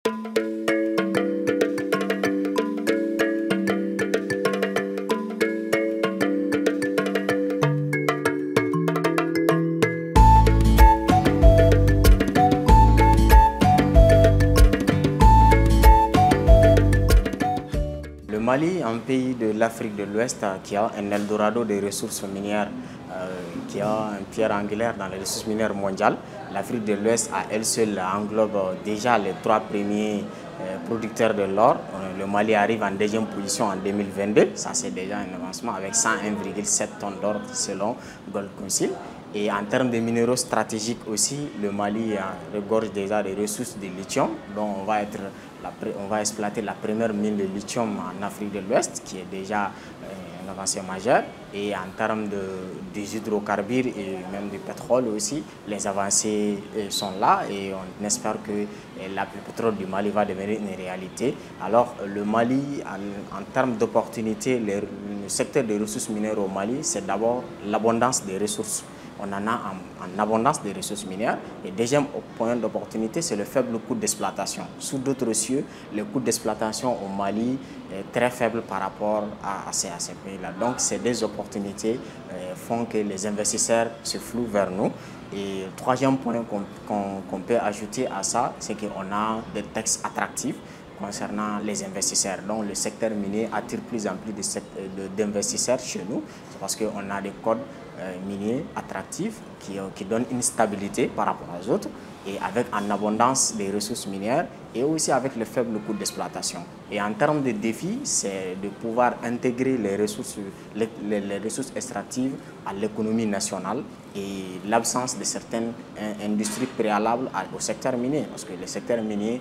Le Mali, un pays de l'Afrique de l'Ouest qui a un Eldorado des ressources minières, qui a un pierre angulaire dans les ressources minières mondiales. L'Afrique de l'Ouest, à elle seule, englobe déjà les 3 premiers producteurs de l'or. Le Mali arrive en deuxième position en 2022. Ça, c'est déjà un avancement avec 101,7 tonnes d'or selon Gold Council. Et en termes de minéraux stratégiques aussi, le Mali regorge déjà des ressources de lithium, dont on va exploiter la première mine de lithium en Afrique de l'Ouest, qui est déjà une avancée majeure. Et en termes des hydrocarbures et même du pétrole aussi, les avancées sont là et on espère que le pétrole du Mali va devenir une réalité. Alors le Mali, en termes d'opportunités, le secteur des ressources minières au Mali, c'est d'abord l'abondance des ressources. On en a en abondance des ressources minières. Et deuxième point d'opportunité, c'est le faible coût d'exploitation. Sous d'autres cieux, le coût d'exploitation au Mali est très faible par rapport à ces pays-là. Donc, ces deux opportunités font que les investisseurs se flouent vers nous. Et le troisième point qu'on peut ajouter à ça, c'est qu'on a des textes attractifs concernant les investisseurs. Donc le secteur minier attire plus en plus d'investisseurs chez nous. C'est parce qu'on a des codes miniers attractifs qui donnent une stabilité par rapport aux autres et avec en abondance des ressources minières et aussi avec le faible coût d'exploitation. Et en termes de défis, c'est de pouvoir intégrer les ressources extractives à l'économie nationale et l'absence de certaines industries préalables au secteur minier. Parce que le secteur minier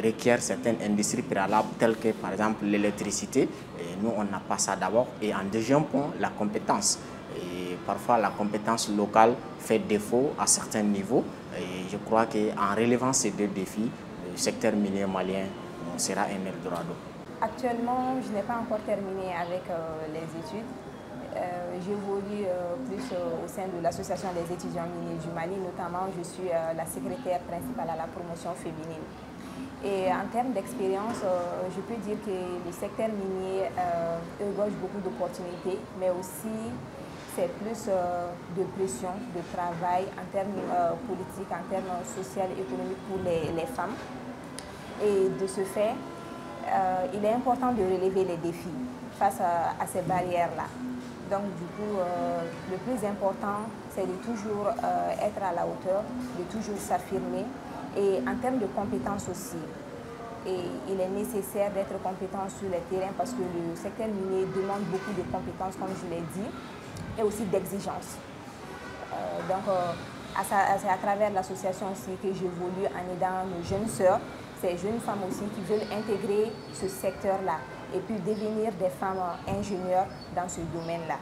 requiert certaines industries préalables telles que par exemple l'électricité. Nous, on n'a pas ça d'abord. Et en deuxième point, la compétence. Et parfois, la compétence locale fait défaut à certains niveaux. Et je crois qu'en relevant ces deux défis, le secteur minier malien sera un Eldorado. Actuellement, je n'ai pas encore terminé avec les études. J'évolue plus au sein de l'Association des étudiants miniers du Mali. Notamment, je suis la secrétaire principale à la promotion féminine. Et en termes d'expérience, je peux dire que le secteur minier regorge beaucoup d'opportunités, mais aussi c'est plus de pression, de travail en termes politiques, en termes sociaux et économiques pour les femmes. Et de ce fait, il est important de relever les défis face à ces barrières-là. Donc du coup, le plus important, c'est de toujours être à la hauteur, de toujours s'affirmer. Et en termes de compétences aussi, et il est nécessaire d'être compétent sur le terrain parce que le secteur minier demande beaucoup de compétences, comme je l'ai dit, et aussi d'exigences. C'est à travers l'association aussi que j'évolue en aidant nos jeunes sœurs, ces jeunes femmes aussi qui veulent intégrer ce secteur-là et puis devenir des femmes ingénieures dans ce domaine-là.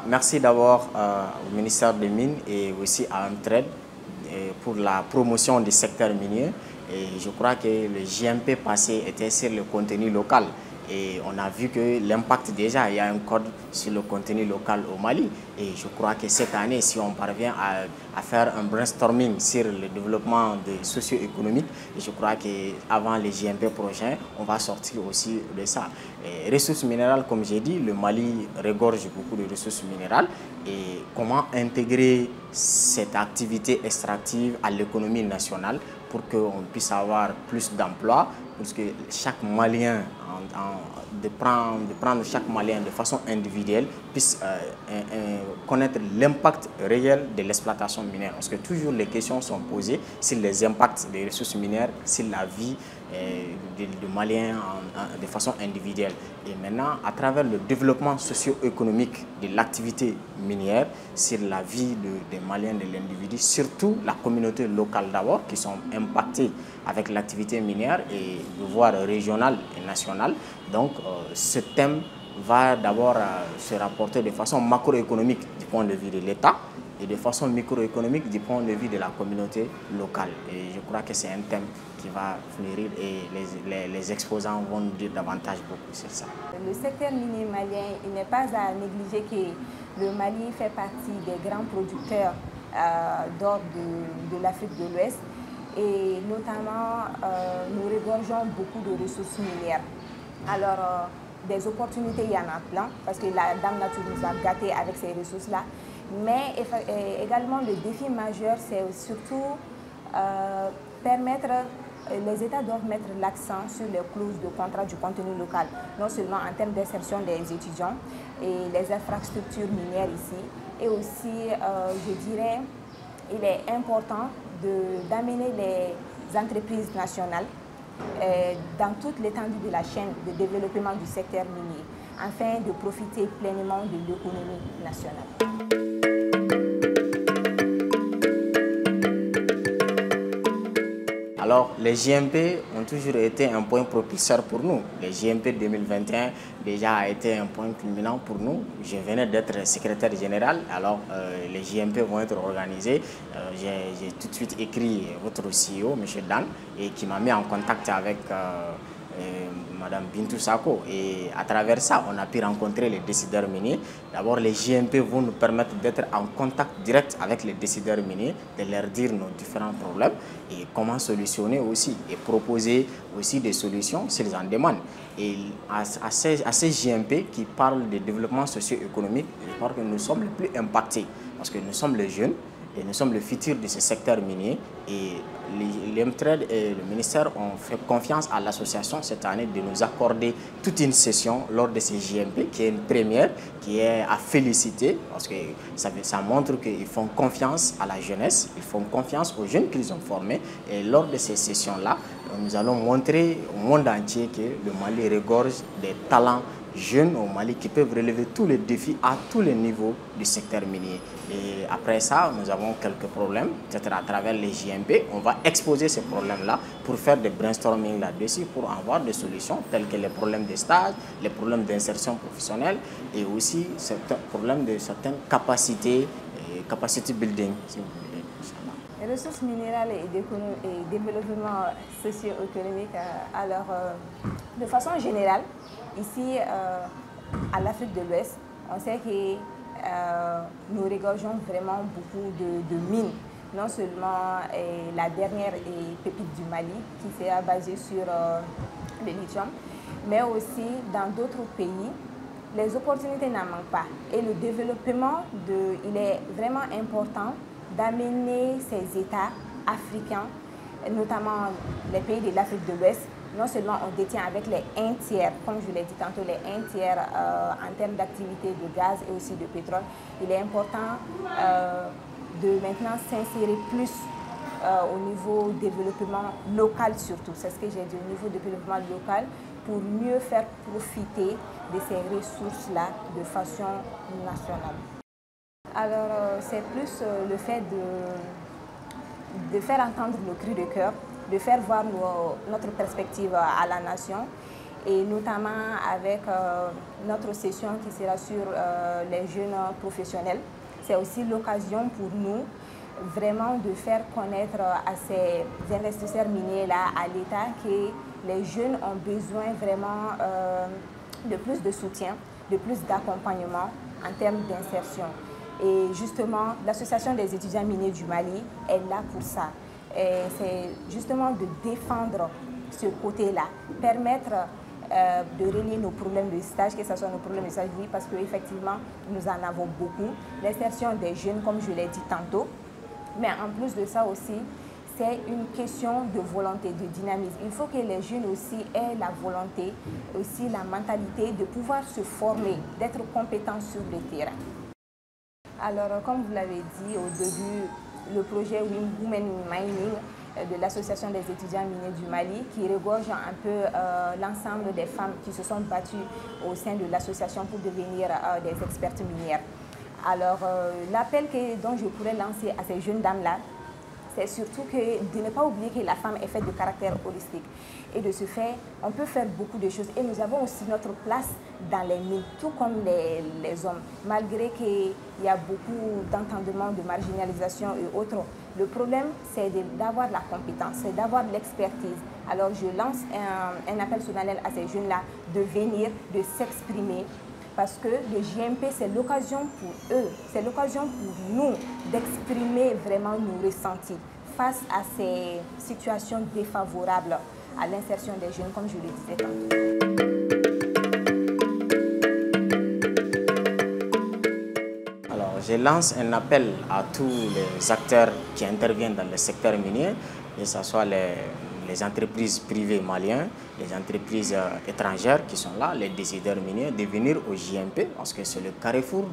Merci d'abord au ministère des Mines et aussi à Entraide pour la promotion du secteur minier. Et je crois que le JMP passé était sur le contenu local. Et on a vu que l'impact déjà, il y a un code sur le contenu local au Mali. Et je crois que cette année, si on parvient à faire un brainstorming sur le développement socio-économique, je crois qu'avant les JMP prochains, on va sortir aussi de ça. Et ressources minérales, comme j'ai dit, le Mali regorge beaucoup de ressources minérales. Et comment intégrer cette activité extractive à l'économie nationale pour qu'on puisse avoir plus d'emplois, pour que chaque Malien, de prendre chaque Malien de façon individuelle, puisse connaître l'impact réel de l'exploitation minière. Parce que toujours les questions sont posées sur les impacts des ressources minières, sur la vie des Maliens de façon individuelle. Et maintenant, à travers le développement socio-économique de l'activité minière, sur la vie des Maliens, de l'individu, surtout la communauté locale d'abord, qui sont impactés avec l'activité minière et de voie régionale et nationale. Donc, ce thème va d'abord se rapporter de façon macroéconomique du point de vue de l'État et de façon microéconomique du point de vue de la communauté locale. Et je crois que c'est un thème qui va fleurir et les exposants vont nous dire davantage beaucoup sur ça. Le secteur minier malien, il n'est pas à négliger que Le Mali fait partie des grands producteurs d'or de l'Afrique de l'Ouest et notamment nous regorgeons beaucoup de ressources minières. Alors, des opportunités, il y en a plein parce que la Dame Nature nous a gâtés avec ces ressources-là. Mais également, le défi majeur, c'est surtout les États doivent mettre l'accent sur les clauses de contrat du contenu local, non seulement en termes d'insertion des étudiants et les infrastructures minières ici, et aussi, je dirais, il est important d'amener les entreprises nationales dans toute l'étendue de la chaîne de développement du secteur minier, afin de profiter pleinement de l'économie nationale. Alors, les JMP ont toujours été un point propulseur pour nous. Les JMP 2021 déjà a été un point culminant pour nous. Je venais d'être secrétaire général, alors les JMP vont être organisés. J'ai tout de suite écrit votre CEO, M. Dan, et qui m'a mis en contact avec Madame Bintou Sako, et à travers ça, on a pu rencontrer les décideurs miniers. D'abord, les JMP vont nous permettre d'être en contact direct avec les décideurs miniers, de leur dire nos différents problèmes et comment solutionner aussi, et proposer aussi des solutions s'ils en demandent. Et à ces JMP qui parlent de développement socio-économique, je crois que nous sommes les plus impactés parce que nous sommes les jeunes et nous sommes le futur de ce secteur minier, et l'Emtrade et le ministère ont fait confiance à l'association cette année de nous accorder toute une session lors de ces JMP, qui est une première, qui est à féliciter parce que ça montre qu'ils font confiance à la jeunesse, ils font confiance aux jeunes qu'ils ont formés, et lors de ces sessions-là, nous allons montrer au monde entier que le Mali regorge des talents jeunes au Mali qui peuvent relever tous les défis à tous les niveaux du secteur minier. Et après ça, nous avons quelques problèmes, peut-être à travers les JMP, on va exposer ces problèmes-là pour faire des brainstorming là-dessus, pour avoir des solutions telles que les problèmes de stage, les problèmes d'insertion professionnelle et aussi certains problèmes de certaines capacités, capacity building, si vous voulez. Les ressources minérales et développement socio-économique, alors de façon générale, ici à l'Afrique de l'Ouest, on sait que nous regorgeons vraiment beaucoup de mines. Non seulement la dernière pépite du Mali qui sera basée sur le lithium, mais aussi dans d'autres pays, les opportunités n'en manquent pas. Et le développement, il est vraiment important d'amener ces États africains, notamment les pays de l'Afrique de l'Ouest. Non seulement on détient avec les 1 tiers, comme je l'ai dit tantôt, les 1 tiers en termes d'activité de gaz et aussi de pétrole, il est important de maintenant s'insérer plus au niveau développement local surtout. C'est ce que j'ai dit, au niveau développement local, pour mieux faire profiter de ces ressources-là de façon nationale. Alors, c'est plus le fait de faire entendre le cri de cœur, de faire voir notre perspective à la nation, et notamment avec notre session qui sera sur les jeunes professionnels. C'est aussi l'occasion pour nous vraiment de faire connaître à ces investisseurs miniers-là, à l'État, que les jeunes ont besoin vraiment de plus de soutien, de plus d'accompagnement en termes d'insertion. Et justement, l'Association des étudiants miniers du Mali est là pour ça. C'est justement de défendre ce côté-là, permettre de relier nos problèmes de stage, que ce soit nos problèmes de stage, oui, parce qu'effectivement, nous en avons beaucoup. L'insertion des jeunes, comme je l'ai dit tantôt, mais en plus de ça aussi, c'est une question de volonté, de dynamisme. Il faut que les jeunes aussi aient la volonté, aussi la mentalité de pouvoir se former, d'être compétents sur le terrain. Alors, comme vous l'avez dit au début, le projet Women Mining de l'Association des étudiants miniers du Mali, qui regorge un peu l'ensemble des femmes qui se sont battues au sein de l'association pour devenir des expertes minières. Alors, l'appel dont je pourrais lancer à ces jeunes dames-là, c'est surtout de ne pas oublier que la femme est faite de caractère holistique. Et de ce fait, on peut faire beaucoup de choses. Et nous avons aussi notre place dans les mines, tout comme les hommes. Malgré qu'il y a beaucoup d'entendements, de marginalisation et autres, le problème, c'est d'avoir la compétence, c'est d'avoir l'expertise. Alors, je lance un appel solennel à ces jeunes-là de venir, de s'exprimer, parce que le JMP, c'est l'occasion pour eux, c'est l'occasion pour nous d'exprimer vraiment nos ressentis face à ces situations défavorables à l'insertion des jeunes, comme je le disais tantôt. Alors, je lance un appel à tous les acteurs qui interviennent dans le secteur minier, que ce soit les entreprises privées maliennes, les entreprises étrangères qui sont là, les décideurs miniers, de venir au JMP parce que c'est le carrefour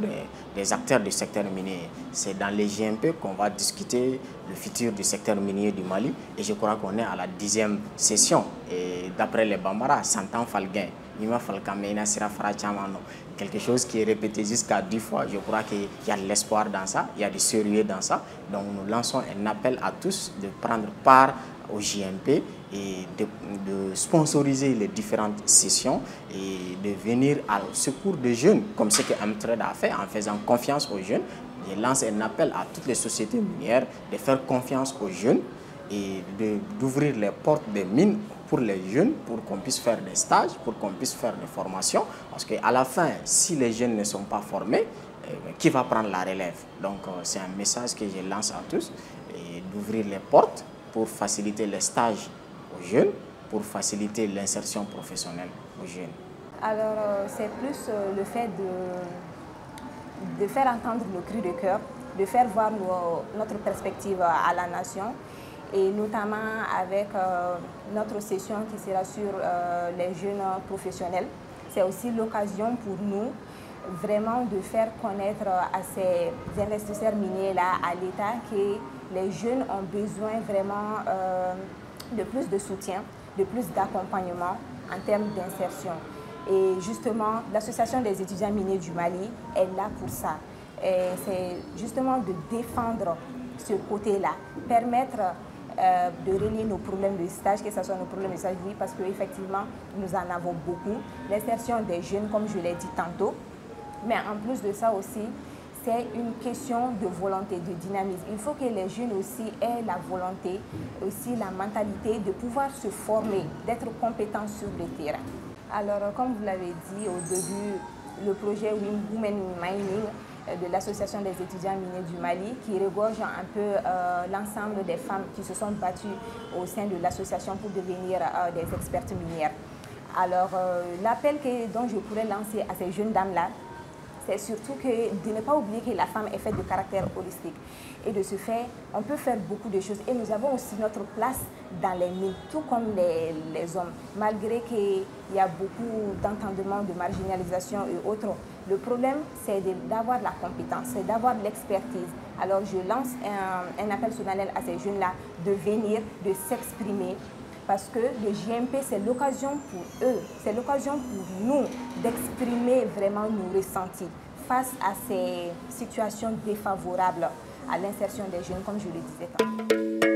des acteurs du secteur minier. C'est dans les JMP qu'on va discuter le futur du secteur minier du Mali et je crois qu'on est à la 10e session. Et d'après les Bambara, Santan Falguin, Nima Falkamena Sira Farachamano, quelque chose qui est répété jusqu'à 10 fois. Je crois qu'il y a de l'espoir dans ça, il y a du sérieux dans ça. Donc nous lançons un appel à tous de prendre part au JMP et de sponsoriser les différentes sessions et de venir au secours des jeunes, comme ce que Amtrade a fait en faisant confiance aux jeunes. Je lance un appel à toutes les sociétés minières de faire confiance aux jeunes et d'ouvrir les portes des mines pour les jeunes, pour qu'on puisse faire des stages, pour qu'on puisse faire des formations. Parce qu'à la fin, si les jeunes ne sont pas formés, qui va prendre la relève? Donc c'est un message que je lance à tous, d'ouvrir les portes pour faciliter les stages aux jeunes, pour faciliter l'insertion professionnelle aux jeunes. Alors c'est plus le fait de faire entendre le cri de cœur, de faire voir notre perspective à la nation, et notamment avec notre session qui sera sur les jeunes professionnels. C'est aussi l'occasion pour nous vraiment de faire connaître à ces investisseurs miniers-là, à l'État, que les jeunes ont besoin vraiment de plus de soutien, de plus d'accompagnement en termes d'insertion. Et justement, l'Association des étudiants miniers du Mali est là pour ça. C'est justement de défendre ce côté-là, permettre de relier nos problèmes de stage, que ce soit nos problèmes de stage, oui, parce qu'effectivement, nous en avons beaucoup. L'insertion des jeunes, comme je l'ai dit tantôt, mais en plus de ça aussi, c'est une question de volonté, de dynamisme. Il faut que les jeunes aussi aient la volonté, aussi la mentalité de pouvoir se former, d'être compétents sur le terrain. Alors, comme vous l'avez dit au début, le projet Women in Mining de l'Association des étudiants miniers du Mali, qui regorge un peu l'ensemble des femmes qui se sont battues au sein de l'association pour devenir des expertes minières. Alors, l'appel dont je pourrais lancer à ces jeunes dames-là, c'est surtout de ne pas oublier que la femme est faite de caractère holistique. Et de ce fait, on peut faire beaucoup de choses. Et nous avons aussi notre place dans les mines, tout comme les hommes. Malgré qu'il y a beaucoup d'entendements, de marginalisation et autres, le problème, c'est d'avoir la compétence, c'est d'avoir l'expertise. Alors je lance un appel solennel à ces jeunes-là de venir, de s'exprimer, parce que le JMP, c'est l'occasion pour eux, c'est l'occasion pour nous d'exprimer vraiment nos ressentis face à ces situations défavorables à l'insertion des jeunes, comme je le disais tantôt.